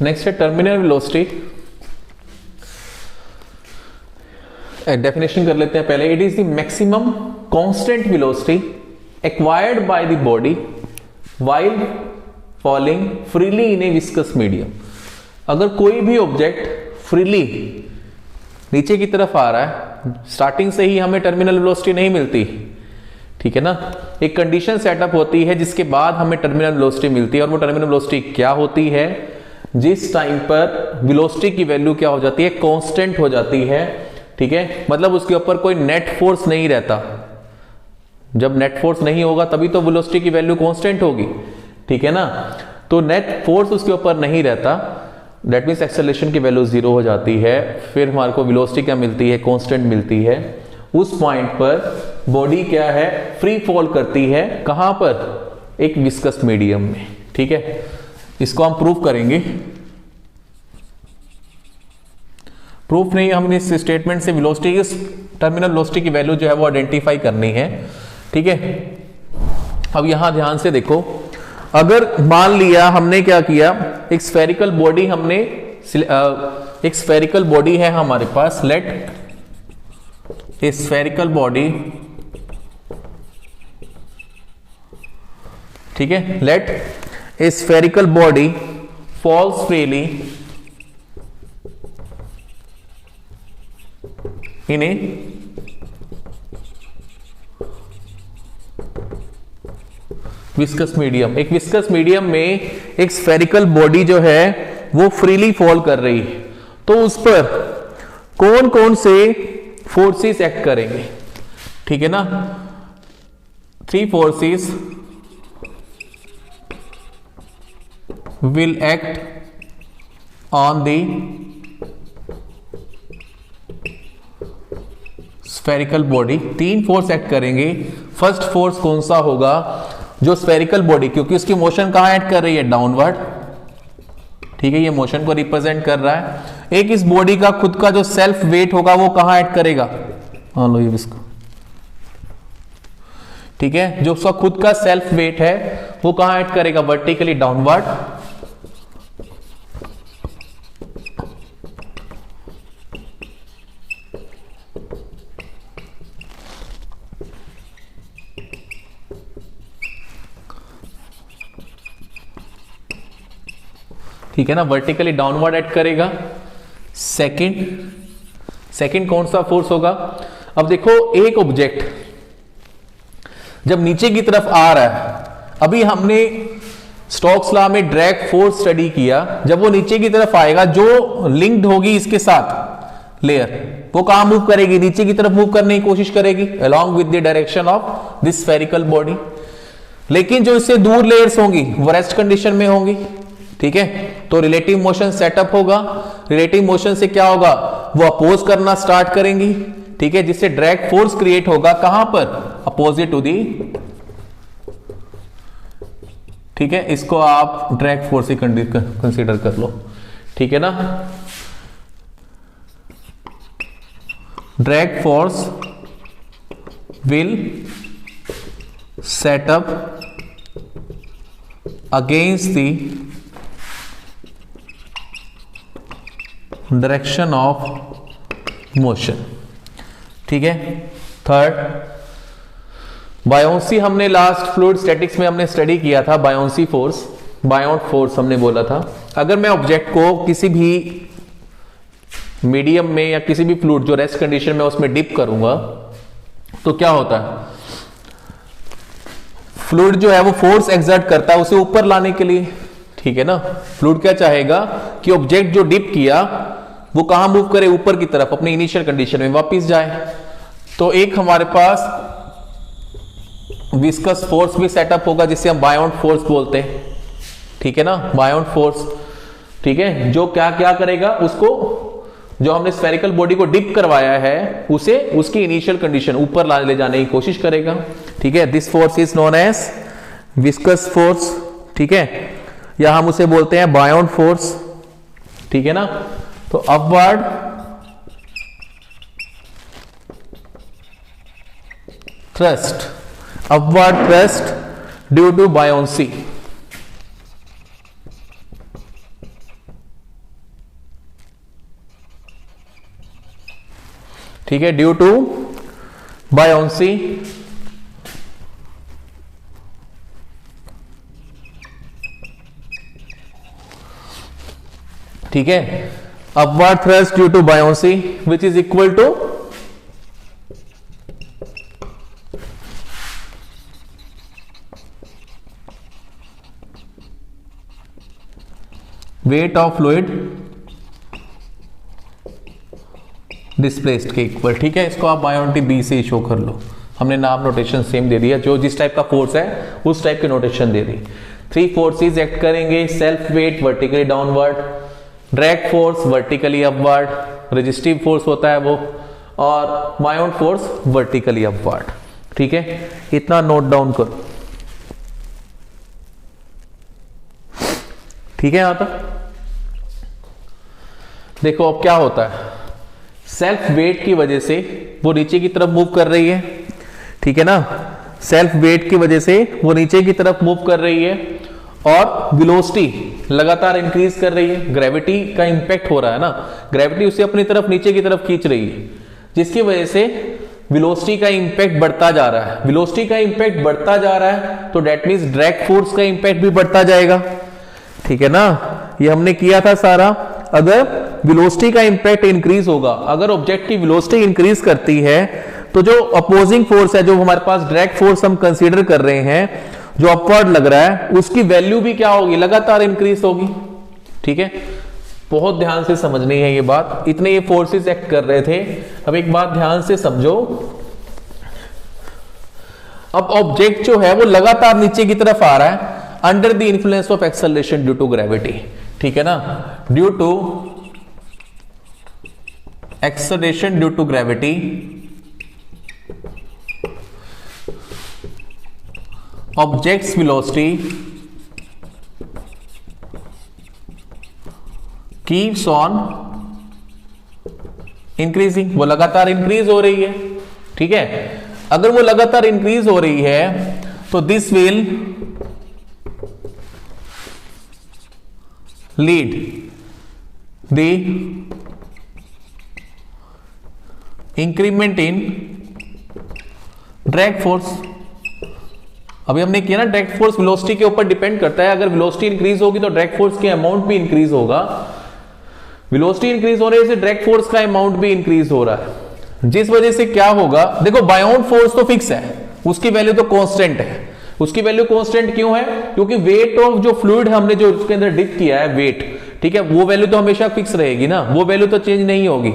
Next है terminal velocity. Definition कर लेते हैं पहले। It is the maximum constant velocity acquired by the body while falling freely in a viscous medium. अगर कोई भी ऑब्जेक्ट फ्रीली नीचे की तरफ आ रहा है, स्टार्टिंग से ही हमें टर्मिनल वेलोसिटी नहीं मिलती, ठीक है ना, एक कंडीशन सेटअप होती है जिसके बाद हमें टर्मिनल वेलोसिटी मिलती है। और वो टर्मिनल वेलोसिटी क्या होती है? जिस टाइम पर वेलोसिटी की वैल्यू क्या हो जाती है? कांस्टेंट हो जाती है, ठीक है, मतलब उसके ऊपर कोई नेट फोर्स नहीं रहता। जब नेट फोर्स नहीं होगा तभी तो वेलोसिटी की वैल्यू कांस्टेंट होगी, ठीक है ना। तो नेट फोर्स उसके ऊपर नहीं रहता, दैट मीन्स एक्सेलरेशन की वैल्यू जीरो हो जाती है। फिर हमारे को वेलोसिटी क्या मिलती है? कांस्टेंट मिलती है। उस पॉइंट पर बॉडी क्या है? फ्री फॉल करती है। कहां पर? एक विस्कस मीडियम में, ठीक है। इसको हम प्रूफ करेंगे। प्रूफ नहीं, हम इस स्टेटमेंट से वेलोसिटी, इस टर्मिनल वेलोसिटी की वैल्यू जो है वो आइडेंटिफाई करनी है, ठीक है। अब यहां ध्यान से देखो, अगर मान लिया हमने क्या किया, एक स्फेरिकल बॉडी हमने, एक स्फेरिकल बॉडी है हमारे पास, लेट ए स्फेरिकल बॉडी, ठीक है, let a spherical body falls freely in a viscous medium. एक विस्कस मीडियम में एक स्फेरिकल बॉडी जो है वो फ्रीली फॉल कर रही है, तो उस पर कौन कौन से फोर्सेस एक्ट करेंगे, ठीक है ना। 3 forces will act on the spherical body. 3 force act करेंगे। फर्स्ट फोर्स कौन सा होगा? जो स्फेरिकल बॉडी, क्योंकि उसकी मोशन कहां एक्ट कर रही है? डाउनवर्ड, ठीक है, ये मोशन को रिप्रेजेंट कर रहा है। एक इस बॉडी का खुद का जो सेल्फ वेट होगा वो कहां एक्ट करेगा? हाँ लो ये इसको, ठीक है, जो उसका खुद का सेल्फ वेट है वो कहां एक्ट करेगा? Vertically downward. ठीक है ना, वर्टिकली डाउनवर्ड एक्ट करेगा। सेकंड कौन सा फोर्स होगा? अब देखो, एक ऑब्जेक्ट जब नीचे की तरफ आ रहा है, अभी हमने स्टोक्स लॉ में ड्रैग फोर्स स्टडी किया, जब वो नीचे की तरफ आएगा, जो लिंक्ड होगी इसके साथ लेयर, वो कहां मूव करेगी? नीचे की तरफ मूव करने की कोशिश करेगी, along with the direction of this spherical body. लेकिन जो इससे दूर लेयर्स होंगी वो रेस्ट कंडीशन में होंगी, ठीक है, तो रिलेटिव मोशन सेटअप होगा। रिलेटिव मोशन से क्या होगा? वो अपोज करना स्टार्ट करेंगी, ठीक है, जिससे ड्रैग फोर्स क्रिएट होगा। कहां पर? अपोजिट टू दी, ठीक है, इसको आप ड्रैग फोर्स ही कंसीडर कर लो, ठीक है ना। Drag force will set up against the direction of motion, ठीक है। थर्ड, बायोंसी हमने लास्ट फ्लूइड स्टैटिक्स में हमने स्टडी किया था, बायोंसी फोर्स, बायोंट फोर्स हमने बोला था। अगर मैं ऑब्जेक्ट को किसी भी मीडियम में या किसी भी फ्लूइड जो रेस्ट कंडीशन में उसमें डिप करूंगा तो क्या होता है? फ्लूइड जो है वो फोर्स एक्सर्ट करता है उसे ऊपर लाने के लिए, ठीक है ना। फ्लूइड क्या चाहेगा कि ऑब्जेक्ट जो डिप किया वो कहां मूव करे? ऊपर की तरफ, अपनी इनिशियल कंडीशन में वापस जाए। तो एक हमारे पास विस्कस फोर्स भी सेटअप होगा जिसे हम बायोंट फोर्स बोलते हैं, ठीक है ना, बायोंट फोर्स, ठीक है, जो क्या क्या करेगा? उसको, जो हमने स्फेरिकल बॉडी को डिप करवाया है उसे उसकी इनिशियल कंडीशन ऊपर ले जाने की कोशिश करेगा, ठीक है। This force is known as viscous force, ठीक है, या हम उसे बोलते हैं बायोंट फोर्स, ठीक है ना। तो upward thrust, upward thrust due to buoyancy, ठीक है, ड्यू टू बायोंसी ठीक है, upward thrust due to buoyancy which is equal to weight of fluid displaced के इक्वल। ठीक है, इसको आप बायोंटी बी से शो कर लो, हमने नाम नोटेशन सेम दे दिया, जो जिस टाइप का फोर्स है उस टाइप की नोटेशन दे दी। 3 फोर्सेस एक्ट करेंगे, self weight vertically downward, drag force vertically upward, resistive force होता है वो, और बायोंट फोर्स वर्टिकली अपवर्ड। ठीक है, इतना नोट डाउन करो। ठीक है, यहां तक देखो अब क्या होता है, सेल्फ वेट की वजह से वो नीचे की तरफ मूव कर रही है। ठीक है ना, सेल्फ वेट की वजह से वो नीचे की तरफ मूव कर रही है और वेलोसिटी लगातार इंक्रीज कर रही है। ग्रेविटी का इंपैक्ट हो रहा है ना, ग्रेविटी उसे अपनी तरफ नीचे की तरफ खींच रही है, जिसकी वजह से वेलोसिटी का इंपैक्ट बढ़ता जा रहा है। वेलोसिटी का इंपैक्ट बढ़ता जा रहा है तो दैट मींस ड्रैग फोर्स का इंपैक्ट भी बढ़ता जाएगा। ठीक है ना, ये हमने किया था सारा। अगर वेलोसिटी का इंपैक्ट इंक्रीज होगा, अगर ऑब्जेक्ट की वेलोसिटी इंक्रीज करती है तो जो अपोजिंग फोर्स है, जो हमारे पास ड्रैग फोर्स हम कंसीडर कर रहे हैं, जो अपवर्ड लग रहा है, उसकी वैल्यू भी क्या होगी, लगातार इंक्रीज होगी। ठीक है, बहुत ध्यान से समझनी है ये बात। इतने ये फोर्सेस एक्ट कर रहे थे, अब एक बात ध्यान से समझो, अब ऑब्जेक्ट जो है वो लगातार नीचे की तरफ आ रहा है under the influence of acceleration due to gravity. ठीक है ना, due to acceleration due to gravity objects velocity keeps on increasing, वो लगातार इंक्रीज हो रही है। ठीक है, अगर वो लगातार इंक्रीज हो रही है तो this will lead the increment in drag force. अभी हमने किया ना, ड्रैग फोर्स वेलोसिटी के ऊपर डिपेंड करता है। अगर वेलोसिटी इंक्रीज होगी तो ड्रैग फोर्स के अमाउंट भी इंक्रीज होगा। वेलोसिटी इंक्रीज होने से ड्रैग फोर्स का अमाउंट भी इंक्रीज हो रहा है, जिस वजह से क्या होगा, देखो बायोंट फोर्स तो फिक्स है, उसकी वैल्यू तो कांस्टेंट है। उसकी वैल्यू कांस्टेंट क्यों है, क्योंकि वेट ऑफ जो फ्लूइड हमने जो उसके अंदर डिप किया है वेट, ठीक है, वो वैल्यू तो हमेशा फिक्स रहेगी ना, वो वैल्यू तो चेंज नहीं होगी।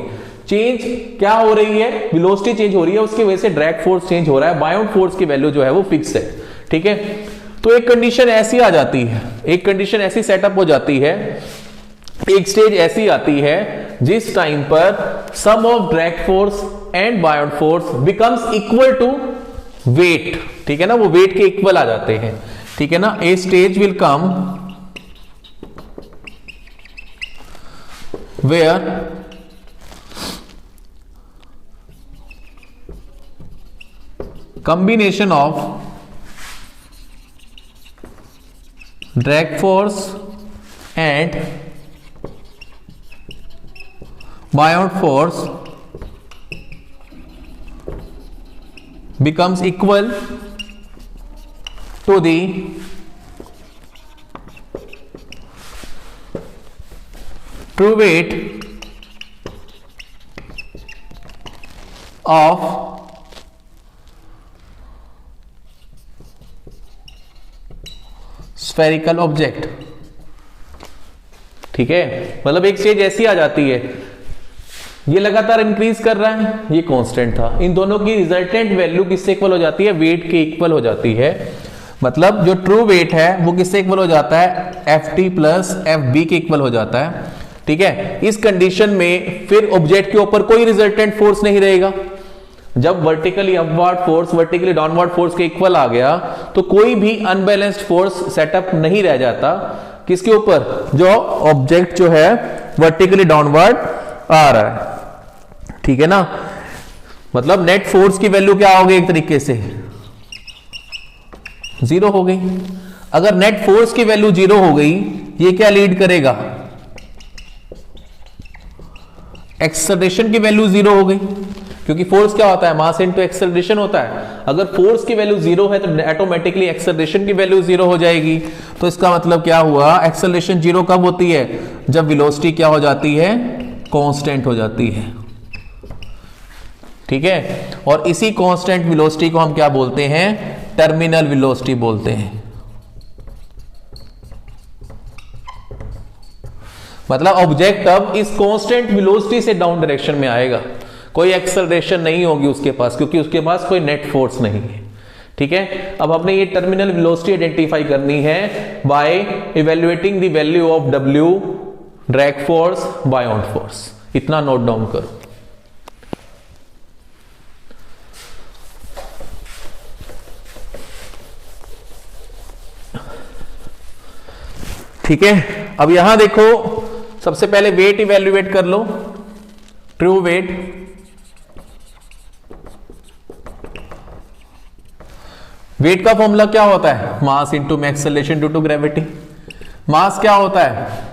चेंज क्या हो रही है, वेलोसिटी चेंज हो रही है, उसकी वजह से ड्रैग फोर्स चेंज हो रहा है। बायोंट फोर्स की वैल्यू जो है वो फिक्स है। ठीक है, तो एक कंडीशन ऐसी आ जाती है, एक कंडीशन ऐसी सेटअप हो जाती है, एक स्टेज ऐसी आती है जिस टाइम पर sum of drag force and buoyant force becomes equal to weight. ठीक है ना, वो वेट के इक्वल आ जाते हैं। ठीक है ना, a stage will come where combination of drag force and buoyant force becomes equal to the true weight of spherical object. ठीक है, मतलब एक स्टेज ऐसी आ जाती है, ये लगातार इंक्रीज कर रहा है, ये कांस्टेंट था, इन दोनों की रिजल्टेंट वैल्यू किससे इक्वल हो जाती है, वेट के इक्वल हो जाती है। मतलब जो ट्रू वेट है वो किससे इक्वल हो जाता है, Ft प्लस Fb के इक्वल हो जाता है। ठीक है, इस कंडीशन में फिर ऑब्जेक्ट के ऊपर कोई रिजल्टेंट फोर्स नहीं रहेगा। जब vertically upward force vertically downward force के इक्वल आ गया तो कोई भी अनबैलेंस्ड फोर्स सेटअप नहीं रह जाता किसके ऊपर, जो ऑब्जेक्ट जो है वर्टिकली डाउनवर्ड आ रहा है। ठीक है ना, मतलब नेट फोर्स की वैल्यू क्या हो गई, एक तरीके से जीरो हो गई। अगर नेट फोर्स की वैल्यू जीरो हो गई, ये क्या लीड करेगा, एक्सेलरेशन की वैल्यू जीरो हो गई। क्योंकि फोर्स क्या होता है, मास इनटू एक्सेलरेशन होता है। अगर फोर्स की वैल्यू जीरो है तो ऑटोमेटिकली एक्सेलरेशन की वैल्यू जीरो हो जाएगी। तो इसका मतलब क्या हुआ, एक्सेलरेशन जीरो कब होती है, जब वेलोसिटी क्या हो जाती है, कांस्टेंट हो जाती है। ठीक है, और इसी कांस्टेंट वेलोसिटी को हम क्या बोलते हैं, टर्मिनल वेलोसिटी बोलते हैं। मतलब ऑब्जेक्ट अब इस कांस्टेंट वेलोसिटी से डाउन डायरेक्शन में आएगा, कोई एक्सेलरेशन नहीं होगी उसके पास, क्योंकि उसके पास कोई नेट फोर्स नहीं है। ठीक है, अब हमने ये टर्मिनल वेलोसिटी आइडेंटिफाई करनी है by evaluating the value of W drag force buoyant force. इतना नोट डाउन करो। ठीक है, अब यहां देखो, सबसे पहले वेट इवेल्युएट कर लो, ट्रू वेट। वेट का फॉर्मूला क्या होता है, mass into acceleration due to gravity. Mass क्या होता है,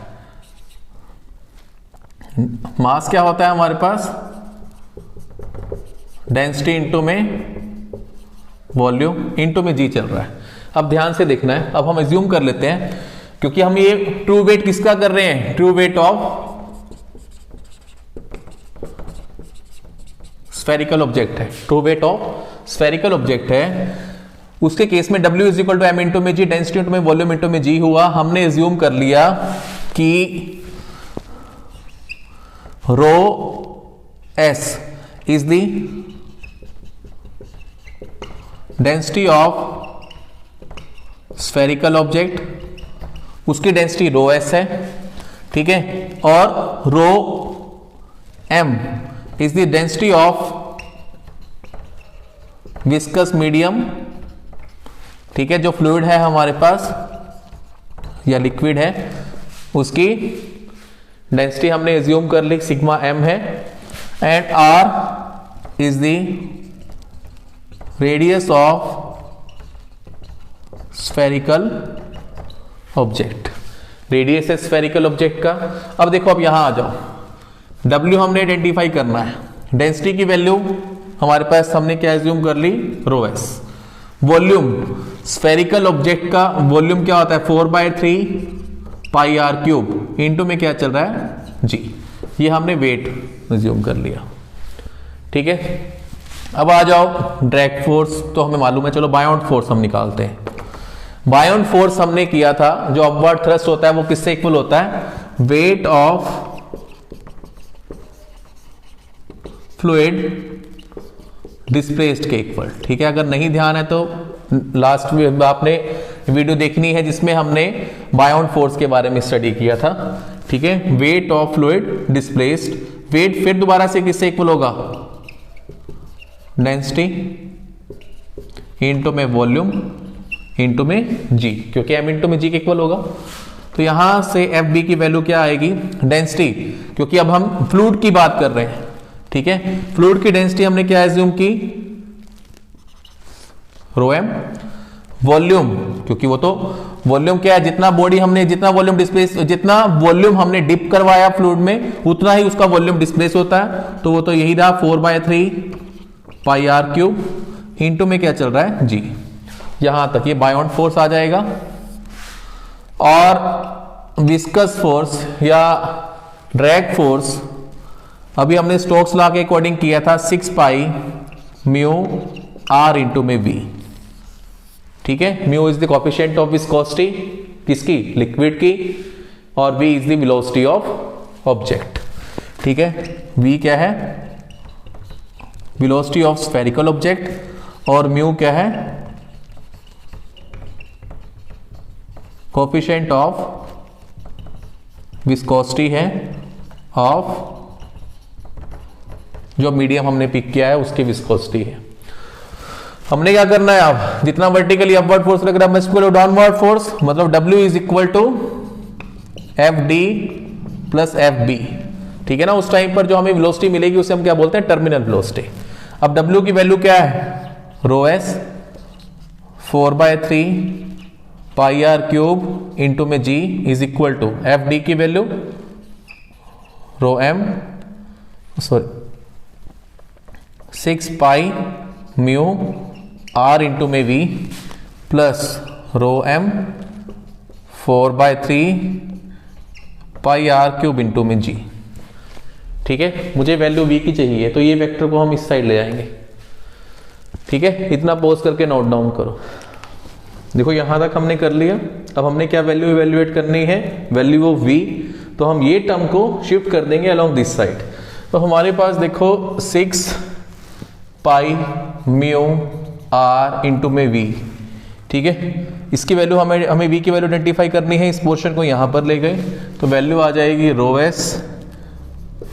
मास क्या होता है हमारे पास, डेंसिटी इंटू में वॉल्यूम इंटू में जी चल रहा है। अब ध्यान से देखना है, अब हम एज्यूम कर लेते हैं, क्योंकि हम ये ट्रू वेट किसका कर रहे हैं, true weight of spherical object है, true weight of spherical object है। उसके केस में W is equal to m into में जी, डेंसिटी इंटू में वॉल्यूम इंटू में जी हुआ। हमने एज्यूम कर लिया कि rho s is the density of spherical object, उसकी डेंसिटी रो एस है। ठीक है, और rho m is the density of viscous medium. ठीक है, जो फ्लूइड है हमारे पास या लिक्विड है, उसकी डेंसिटी हमने एज्यूम कर ली सिग्मा एम है। And r is the radius of spherical object, radius है स्फेरिकल ऑब्जेक्ट का। अब देखो, अब यहां आ जाओ, W हमने आइडेंटिफाई करना है, डेंसिटी की वैल्यू हमारे पास हमने क्या एज्यूम कर ली, rho S. Volume, spherical object का वॉल्यूम क्या होता है, 4/3 पाई आर क्यूब इंटू में क्या चल रहा है, जी। ये हमने वेट एज्यूम कर लिया। ठीक है, अब आ जाओ ड्रैग फोर्स, तो हमें मालूम है, चलो बायोंड फोर्स हम निकालते हैं। बायोंड फोर्स हमने किया था, जो अपवर्ड थ्रस्ट होता है वो किससे इक्वल होता है, वेट ऑफ फ्लूइड डिस्प्लेस्ड के इक्वल। ठीक है, अगर नहीं ध्यान है तो लास्ट में आपने वीडियो देखनी है जिसमें हमने बायोंड फोर्स के बारे में स्टडी किया था। ठीक है, weight of fluid displaced, weight फिर दोबारा से किससे इक्वल होगा, डेंसिटी इंटू में वॉल्यूम इंटू में जी, क्योंकि एम इंटू में जी के इक्वल होगा। तो यहां से एफ बी की वैल्यू क्या आएगी, डेंसिटी, क्योंकि अब हम फ्लूइड की बात कर रहे हैं। ठीक है, फ्लूइड की डेंसिटी हमने क्या एज्यूम की, रो एम। वॉल्यूम, क्योंकि वो तो वॉल्यूम क्या है, जितना बॉडी हमने, जितना वॉल्यूम डिस्प्लेस, जितना वॉल्यूम हमने डिप करवाया फ्लूइड में, उतना ही उसका वॉल्यूम डिस्प्लेस होता है। तो वो तो यही रहा 4/3 पाई आर क्यूब इंटू में क्या चल रहा है, जी। यहां तक ये बायोंड फोर्स आ जाएगा। और विस्कस फोर्स या ड्रैग फोर्स अभी हमने स्टोक्स लॉ के अकॉर्डिंग किया था, 6 पाई म्यू आर इंटू में वी। ठीक है, mu is the coefficient of viscosity किसकी, लिक्विड की, और v is the velocity of object. ठीक है, वी क्या है, वेलोसिटी ऑफ स्फेरिकल ऑब्जेक्ट, और म्यू क्या है, कोएफिशिएंट ऑफ विस्कोसिटी है ऑफ जो मीडियम हमने पिक किया है उसकी विस्कोसिटी है। हमने क्या करना है, अब जितना वर्टिकली अपवर्ड फोर्स लग रहा है डाउनवर्ड फोर्स, मतलब W is equal to F d plus f b. ठीक है ना, उस टाइम पर जो हमें वेलोसिटी मिलेगी उसे हम क्या बोलते हैं, टर्मिनल वेलोसिटी। अब W की वैल्यू क्या है, rho s 4/3 pi r cube into में g is equal to F D की value rho m, sorry 6 pi mu r into में v plus rho m 4/3 pi r cube into में g. ठीक है, मुझे वैल्यू वी की चाहिए, तो ये वेक्टर को हम इस साइड ले जाएंगे। ठीक है, इतना पॉज करके नोट डाउन करो। देखो यहां तक हमने कर लिया। अब हमने क्या वैल्यू इवेल्युएट करनी है, वैल्यू ऑफ वी। तो हम ये टर्म को शिफ्ट कर देंगे अलोंग दिस साइड। तो हमारे पास देखो 6 पाई म्यू आर इंटू में वी। ठीक है, इसकी वैल्यू हमें वी की वैल्यू आइडेंटिफाई करनी है। इस पोर्शन को यहां पर ले गए तो वैल्यू आ जाएगी rho s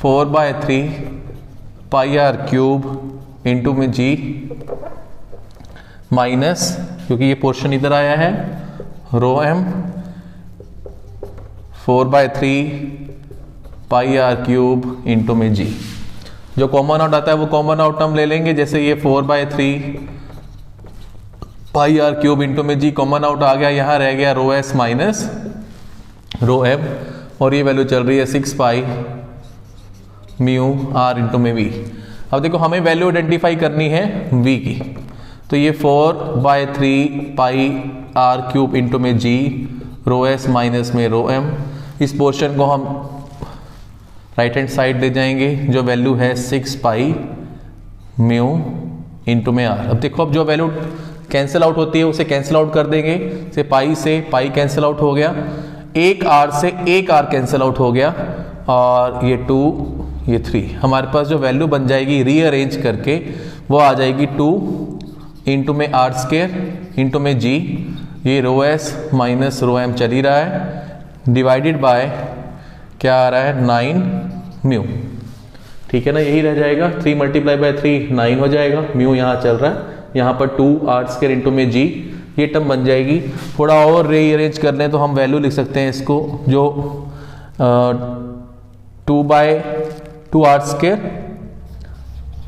4/3 pi r cube into में जी माइनस, क्योंकि ये पोर्शन इधर आया है, rho m 4/3 pi r cube into में जी। जो कॉमन आउट आता है वो कॉमन आउट हम ले लेंगे। जैसे ये 4/3 पाई आर क्यूब इंटू में जी कॉमन आउट आ गया, यहां रह गया रो एस माइनस रो एम, और ये वैल्यू चल रही है 6 पाई म्यू आर इंटू में वी। अब देखो हमें वैल्यू आइडेंटिफाई करनी है वी की, तो ये 4/3 पाई आर क्यूब इंटू में जी रो एस माइनस में रो एम। इस पोर्शन को हम राइट हैंड साइड ले जाएंगे, जो वैल्यू है 6 पाई म्यू इंटू में आर। अब देखो अब जो वैल्यू कैंसिल आउट होती है उसे कैंसिल आउट कर देंगे। से पाई कैंसिल आउट हो गया, एक आर से एक आर कैंसिल आउट हो गया, और ये 2 ये 3। हमारे पास जो वैल्यू बन जाएगी रीअरेंज करके वो आ जाएगी 2 इंटू में आर स्क्वायर इंटू में जी, ये रो एस माइनस रो एम चल ही रहा है, डिवाइडेड बाय क्या आ रहा है 9 म्यू। ठीक है ना, यही रह जाएगा। 3 × 3 9 हो जाएगा, म्यू यहाँ चल रहा है, यहाँ पर 2 आर स्क्वायर इंटू में जी, ये टर्म बन जाएगी। थोड़ा और रीअरेंज कर लें तो हम वैल्यू लिख सकते हैं इसको, जो 2/2 r square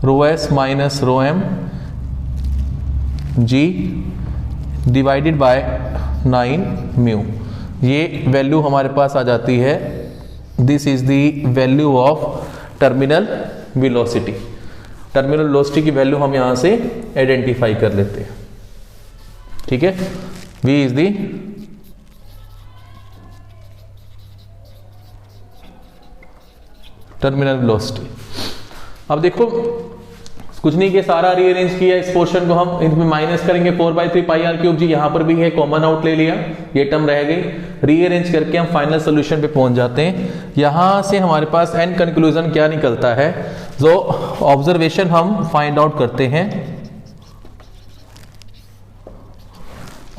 rho s minus rho m g divided by 9 mu. ये वैल्यू हमारे पास आ जाती है, this is the value of terminal velocity. Terminal velocity की वैल्यू हम यहां से आइडेंटिफाई कर लेते हैं। ठीक है, v is the terminal velocity. अब देखो कुछ नहीं किया, सारा रीअरेंज किया। इस पोर्शन को हम इसमें माइनस करेंगे 4/3 पाई आर क्यूब जी, यहां पर भी है, कॉमन आउट ले लिया, ये टर्म रह गई। रीअरेंज करके हम फाइनल सोल्यूशन पे पहुंच जाते हैं। यहां से हमारे पास एंड कंक्लूजन क्या निकलता है, जो ऑब्जर्वेशन हम फाइंड आउट करते हैं।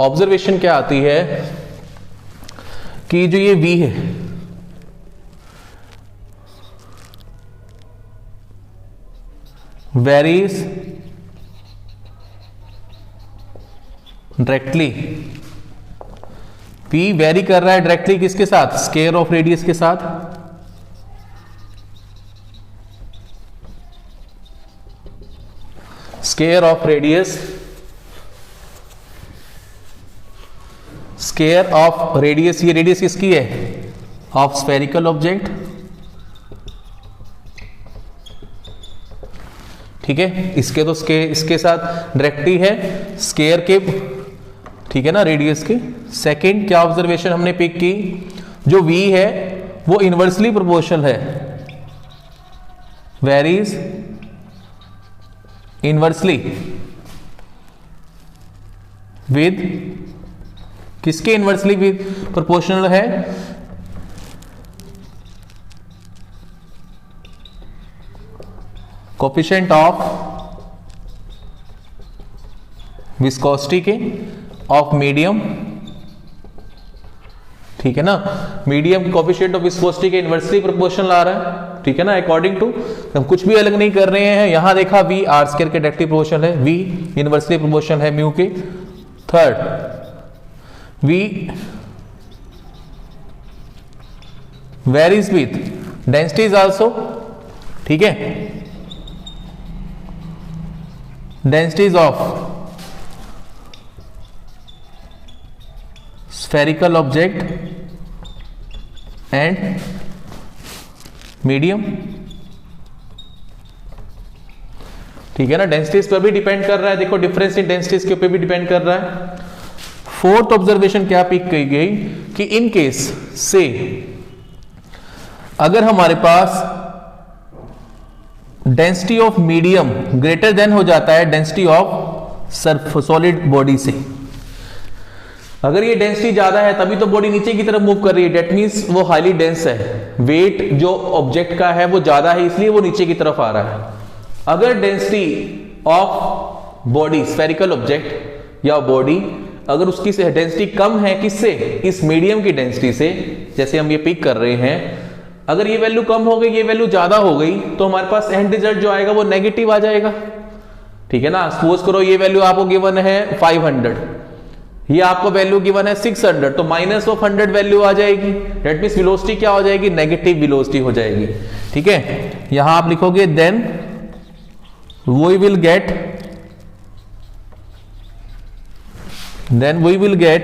ऑब्जर्वेशन क्या आती है कि जो ये v है, वेरीज डायरेक्टली। p वेरी कर रहा है डायरेक्टली किसके साथ, स्क्वायर ऑफ रेडियस के साथ। Square of radius, square of radius, ये रेडियस किसकी है, ऑफ स्फेरिकल ऑब्जेक्ट। ठीक है, इसके तो इसके साथ डायरेक्टली है, स्क्वायर के, ठीक है ना, रेडियस के। सेकंड क्या ऑब्जर्वेशन हमने पिक की, जो v है वो इनवर्सली प्रोपोर्शनल है, वेरीज इनवर्सली विद, किसके इनवर्सली विद प्रोपोर्शनल है, कोफिशिएंट ऑफ विस्कोसिटी के ऑफ मीडियम। ठीक है ना, मीडियम कोफिशिएंट ऑफ विस्कोसिटी के इनवर्सली प्रोपोर्शनल आ रहा है। ठीक है ना, अकॉर्डिंग टू, हम कुछ भी अलग नहीं कर रहे हैं। यहां देखा v आर स्क्वायर के डायरेक्टली प्रोपोर्शनल है, v इनवर्सली प्रोपोर्शनल है म्यू के। Third, v varies with density is also, ठीक है, densities of spherical object and medium। ठीक है ना, डेंसिटीज पर भी डिपेंड कर रहा है, देखो डिफरेंस इन डेंसिटीज के ऊपर भी डिपेंड कर रहा है। फोर्थ ऑब्जर्वेशन क्या पिक की गई कि इन केस से अगर हमारे पास density of medium greater than हो जाता है डेंसिटी ऑफ सॉलिड बॉडी से, अगर ये डेंसिटी ज्यादा है तभी तो बॉडी नीचे की तरफ मूव कर रही है, डेट मीन्स वो हाईली डेंस है, वेट जो ऑब्जेक्ट का है वो ज्यादा है इसलिए वो नीचे की तरफ आ रहा है। अगर density of body spherical object या बॉडी अगर उसकी डेंसिटी कम है किससे, इस मीडियम की डेंसिटी से, जैसे हम ये पिक कर रहे हैं, अगर ये वैल्यू कम हो गई ये वैल्यू ज्यादा हो गई तो हमारे पास एंड रिजल्ट जो आएगा वो नेगेटिव आ जाएगा। ठीक है ना, सपोज करो ये वैल्यू आपको गिवन है 500, ये आपको वैल्यू गिवन है 600, तो माइनस ऑफ 100 वैल्यू आ जाएगी, दैट मींस वेलोसिटी क्या हो जाएगी, नेगेटिव वेलोसिटी हो जाएगी। ठीक है, यहां आप लिखोगे then we will get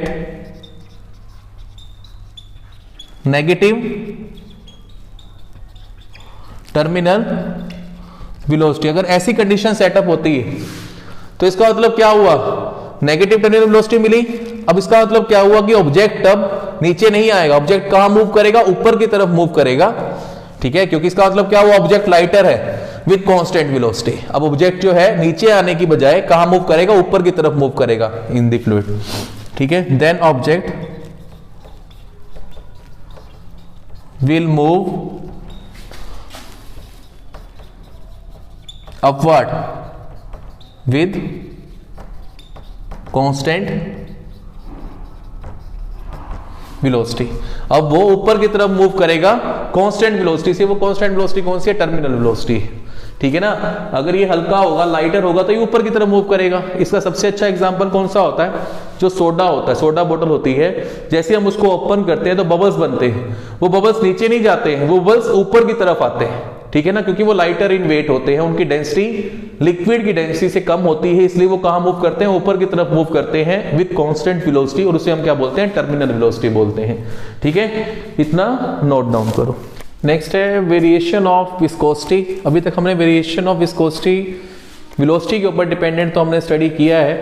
negative terminal velocity. अगर ऐसी कंडीशन सेटअप होती है तो इसका मतलब क्या हुआ, नेगेटिव टर्मिनल वेलोसिटी मिली। अब इसका मतलब क्या हुआ कि ऑब्जेक्ट अब नीचे नहीं आएगा, ऑब्जेक्ट कहां मूव करेगा, ऊपर की तरफ मूव करेगा। ठीक है, क्योंकि इसका मतलब क्या हुआ, ऑब्जेक्ट लाइटर है विद कांस्टेंट वेलोसिटी। अब ऑब्जेक्ट जो है नीचे आने की बजाय कहां मूव करेगा, ऊपर की तरफ मूव करेगा इन द फ्लूइड। ठीक है, then object will move upward with constant velocity. अब वो ऊपर की तरफ मूव करेगा कांस्टेंट वेलोसिटी से। वो कांस्टेंट वेलोसिटी कौन सी है, टर्मिनल वेलोसिटी। ठीक है ना, अगर ये हल्का होगा, लाइटर होगा तो ये ऊपर की तरफ मूव करेगा। इसका सबसे अच्छा एग्जांपल कौन सा होता है, जो सोडा होता है, सोडा बोतल होती है, जैसे हम उसको ओपन करते हैं तो बबल्स बनते हैं, वो बबल्स नीचे नहीं जाते हैं, वो बबल्स ऊपर की तरफ आते हैं। ठीक है ना, क्योंकि वो लाइटर इन वेट होते हैं, उनकी डेंसिटी लिक्विड की डेंसिटी से कम होती है, इसलिए वो कहां मूव करते हैं, ऊपर की तरफ मूव करते हैं विद कांस्टेंट वेलोसिटी, और उसे हम क्या बोलते हैं, टर्मिनल वेलोसिटी बोलते हैं। ठीक है, इतना नोट डाउन करो। नेक्स्ट है वेरिएशन ऑफ विस्कोसिटी। अभी तक हमने वेरिएशन ऑफ विस्कोसिटी वेलोसिटी के ऊपर डिपेंडेंट तो हमने स्टडी किया है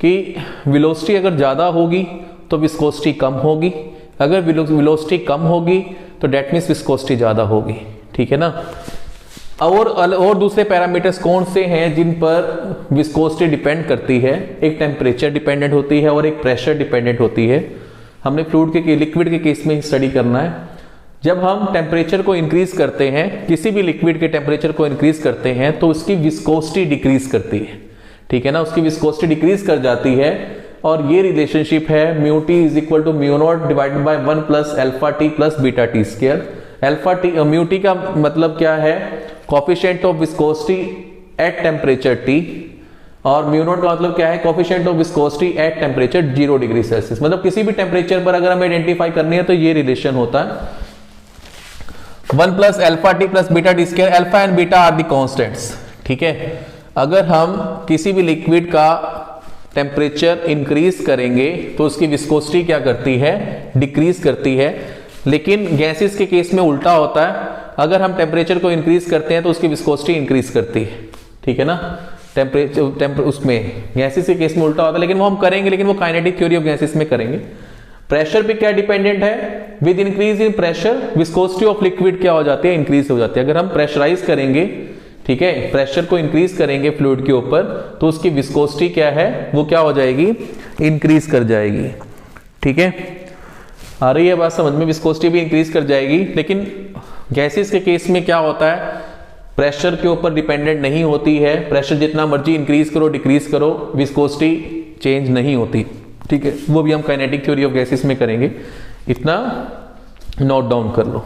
कि वेलोसिटी अगर ज्यादा होगी तो विस्कोसिटी कम होगी, अगर वेलोसिटी कम होगी तो डेट मींस विस्कोसिटी ज्यादा होगी। ठीक है ना, और दूसरे पैरामीटर्स कौन से हैं जिन पर विस्कोसिटी डिपेंड करती है, एक टेम्परेचर डिपेंडेंट होती है और एक प्रेशर डिपेंडेंट होती है। हमने फ्लूइड के लिक्विड के केस में ही स्टडी करना है। जब हम टेम्परेचर को इंक्रीज करते हैं, किसी भी लिक्विड के टेम्परेचर को इंक्रीज करते हैं तो उसकी विस्कोसिटी डिक्रीज करती है। ठीक है ना, उसकी विस्कोसिटी डिक्रीज कर जाती है, और ये रिलेशनशिप है mu T is equal to mu not divided by 1 plus alpha T plus beta T square. Alpha T mu T का मतलब क्या है, coefficient of viscosity at temperature T, और म्यू नॉट का मतलब क्या है, coefficient of viscosity at temperature 0 degree Celsius. मतलब किसी भी टेम्परेचर पर अगर हमें आइडेंटिफाई करनी है तो ये रिलेशन होता है 1 plus alpha T plus beta T square. Alpha and beta are the constants. ठीक है, अगर हम किसी भी लिक्विड का टेम्परेचर इंक्रीज करेंगे तो उसकी विस्कोसिटी क्या करती है, डिक्रीज करती है। लेकिन गैसेस के केस में उल्टा होता है, अगर हम टेम्परेचर को इंक्रीज करते हैं तो उसकी विस्कोसिटी इंक्रीज करती है। ठीक है ना, टेम्परेचर उसमें गैसेस के केस में उल्टा होता है, लेकिन वो हम करेंगे, लेकिन वो काइनेटिक थ्योरी ऑफ गैसेस में करेंगे। प्रेशर पे क्या डिपेंडेंट है, with increase in pressure viscosity of liquid क्या हो जाती है, इंक्रीज हो जाती है। अगर हम प्रेशराइज करेंगे, ठीक है, प्रेशर को इंक्रीज करेंगे फ्लूइड के ऊपर तो उसकी विस्कोसिटी क्या है, वो क्या हो जाएगी, इंक्रीज कर जाएगी। ठीक है, आ रही है बात समझ में, विस्कोसिटी भी इंक्रीज कर जाएगी। लेकिन गैसेस के केस में क्या होता है, प्रेशर के ऊपर डिपेंडेंट नहीं होती है, प्रेशर जितना मर्जी इंक्रीज करो डिक्रीज करो, विस्कोसिटी चेंज नहीं होती। ठीक है, वो भी हम काइनेटिक थ्योरी ऑफ गैसेस में करेंगे, इतना नोट डाउन कर लो।